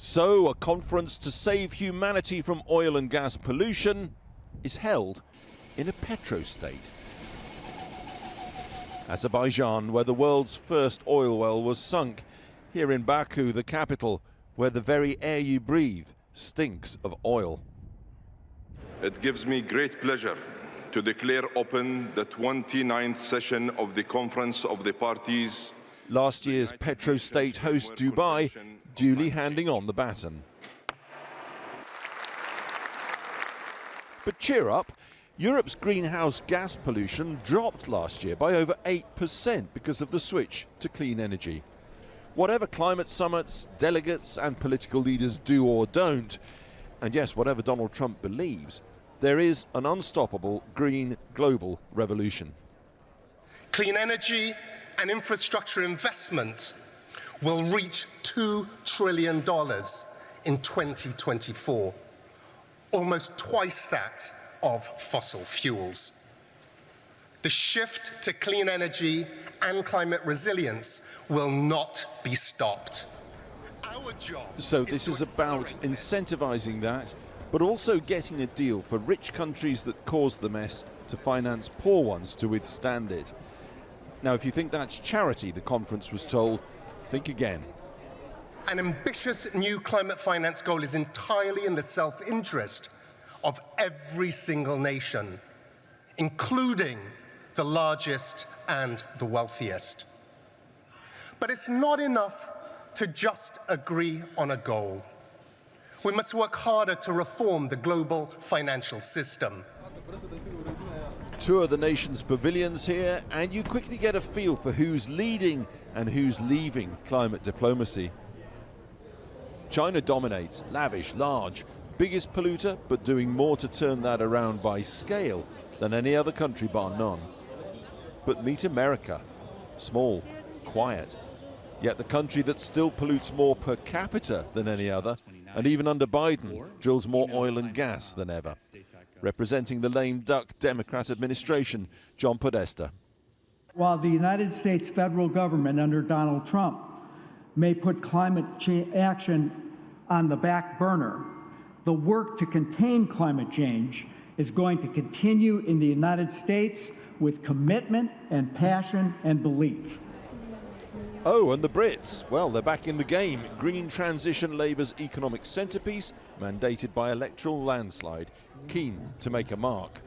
So, a conference to save humanity from oil and gas pollution is held in a petrostate. Azerbaijan, where the world's first oil well was sunk. Here in Baku, the capital, where the very air you breathe stinks of oil. It gives me great pleasure to declare open the 29th session of the Conference of the Parties. Last year's petrostate host Dubai duly handing on the baton. But cheer up, Europe's greenhouse gas pollution dropped last year by over 8% because of the switch to clean energy. Whatever climate summits, delegates and political leaders do or don't, and yes, whatever Donald Trump believes, there is an unstoppable green global revolution. Clean energy and infrastructure investment will reach $2 trillion in 2024, almost twice that of fossil fuels. The shift to clean energy and climate resilience will not be stopped. Our job So this is about incentivizing that, but also getting a deal for rich countries that caused the mess to finance poor ones to withstand it. Now, if you think that's charity, the conference was told, think again. An ambitious new climate finance goal is entirely in the self-interest of every single nation, including the largest and the wealthiest. But it's not enough to just agree on a goal. We must work harder to reform the global financial system. Tour the nation's pavilions here, and you quickly get a feel for who's leading and who's leaving climate diplomacy. China dominates, lavish, large, biggest polluter, but doing more to turn that around by scale than any other country bar none. But meet America, small, quiet, yet the country that still pollutes more per capita than any other, and even under Biden, drills more oil and gas than ever. Representing the lame duck Democrat administration, John Podesta. While the United States federal government under Donald Trump may put climate action on the back burner, the work to contain climate change is going to continue in the United States with commitment and passion and belief. Oh, and the Brits, well, they're back in the game. Green transition Labour's economic centrepiece, mandated by electoral landslide, keen to make a mark.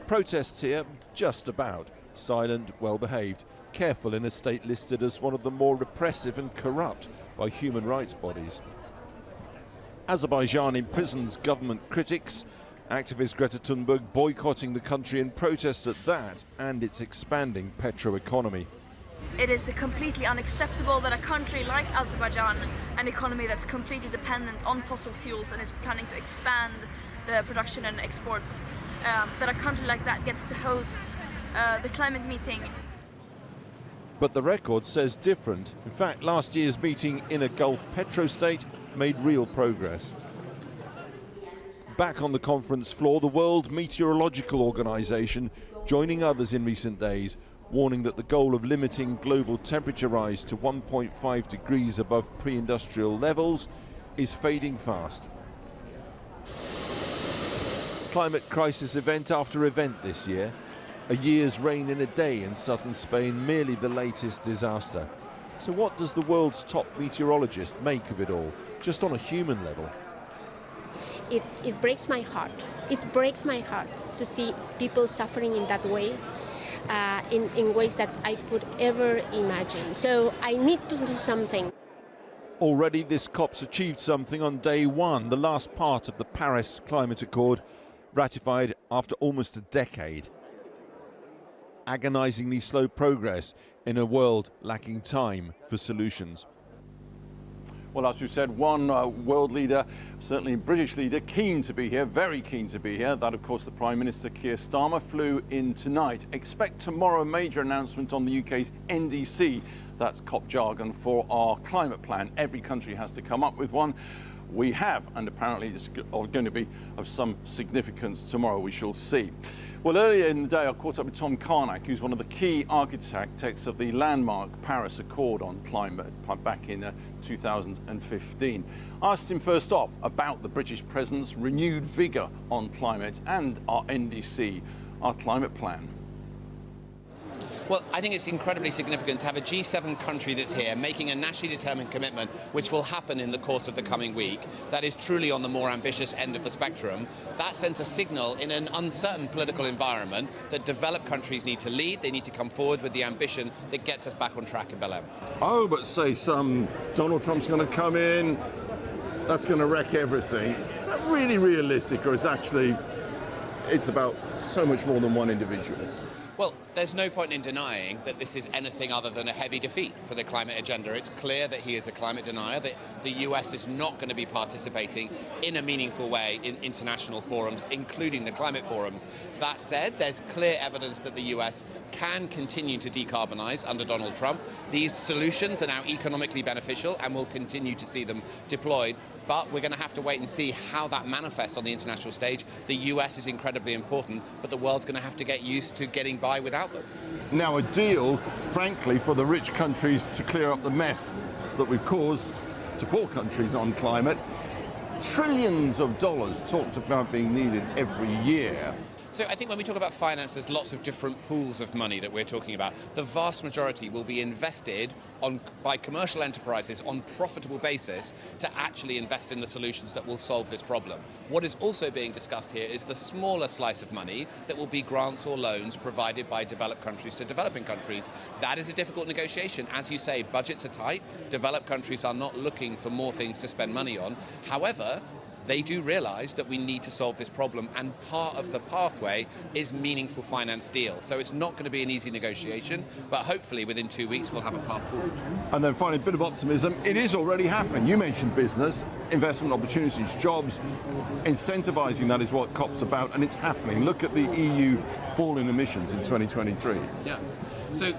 Protests here, just about. Silent, well-behaved, careful in a state listed as one of the more repressive and corrupt by human rights bodies. Azerbaijan imprisons government critics. Activist Greta Thunberg boycotting the country in protest at that and its expanding petro-economy. It is completely unacceptable that a country like Azerbaijan, an economy that's completely dependent on fossil fuels and is planning to expand the production and exports, that a country like that gets to host the climate meeting. But the record says different. In fact, last year's meeting in a Gulf petrostate made real progress. Back on the conference floor, the World Meteorological Organization, joining others in recent days, warning that the goal of limiting global temperature rise to 1.5 degrees above pre-industrial levels is fading fast. Climate crisis event after event this year. A year's rain in a day in southern Spain, merely the latest disaster. So what does the world's top meteorologist make of it all, just on a human level? It breaks my heart. It breaks my heart to see people suffering in that way, in ways that I could ever imagine. So I need to do something. Already this COP's achieved something on day one, the last part of the Paris Climate Accord, ratified after almost a decade. Agonizingly slow progress in a world lacking time for solutions. Well, as you said, one world leader, certainly a British leader, keen to be here, very keen to be here. That, of course, the Prime Minister, Keir Starmer, flew in tonight. Expect tomorrow a major announcement on the UK's NDC. That's COP jargon for our climate plan. Every country has to come up with one. we have, and apparently it's going to be of some significance tomorrow. We shall see. Well, earlier in the day, I caught up with Tom Carnac, who's one of the key architects of the landmark Paris Accord on climate back in 2015. I asked him first off about the British President's renewed vigour on climate and our NDC, our climate plan. Well, I think it's incredibly significant to have a G7 country that's here making a nationally determined commitment, which will happen in the course of the coming week, that is truly on the more ambitious end of the spectrum. That sends a signal in an uncertain political environment that developed countries need to lead, they need to come forward with the ambition that gets us back on track in Belém. Oh, but say Donald Trump's going to come in, that's going to wreck everything. Is that really realistic, or is actually it's about so much more than one individual? Well, there's no point in denying that this is anything other than a heavy defeat for the climate agenda. It's clear that he is a climate denier, that the US is not going to be participating in a meaningful way in international forums, including the climate forums. That said, there's clear evidence that the US can continue to decarbonize under Donald Trump. These solutions are now economically beneficial and we'll continue to see them deployed. But we're going to have to wait and see how that manifests on the international stage. The US is incredibly important, but the world's going to have to get used to getting by without them. Now, a deal, frankly, for the rich countries to clear up the mess that we've caused to poor countries on climate. Trillions of dollars talked about being needed every year. So I think when we talk about finance, there's lots of different pools of money that we're talking about. The vast majority will be invested by commercial enterprises on profitable basis to actually invest in the solutions that will solve this problem. What is also being discussed here is the smaller slice of money that will be grants or loans provided by developed countries to developing countries. That is a difficult negotiation. As you say, budgets are tight. Developed countries are not looking for more things to spend money on. However, they do realise that we need to solve this problem, and part of the pathway is meaningful finance deals. So it's not going to be an easy negotiation, but hopefully within 2 weeks we'll have a path forward. And then finally, a bit of optimism. It is already happening. You mentioned business, investment opportunities, jobs. Incentivising that is what COP's about, and it's happening. Look at the EU fall in emissions in 2023. Yeah. So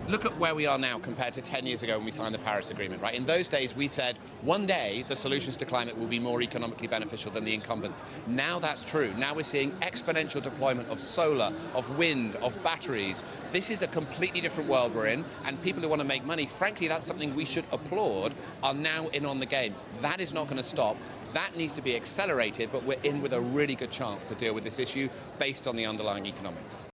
look at where we are now compared to 10 years ago when we signed the Paris Agreement, right? In those days, we said one day the solutions to climate will be more economically beneficial than the incumbents. Now that's true. Now we're seeing exponential deployment of solar, of wind, of batteries. This is a completely different world we're in, and people who want to make money, frankly, that's something we should applaud, are now in on the game. That is not going to stop. That needs to be accelerated, but we're in with a really good chance to deal with this issue based on the underlying economics.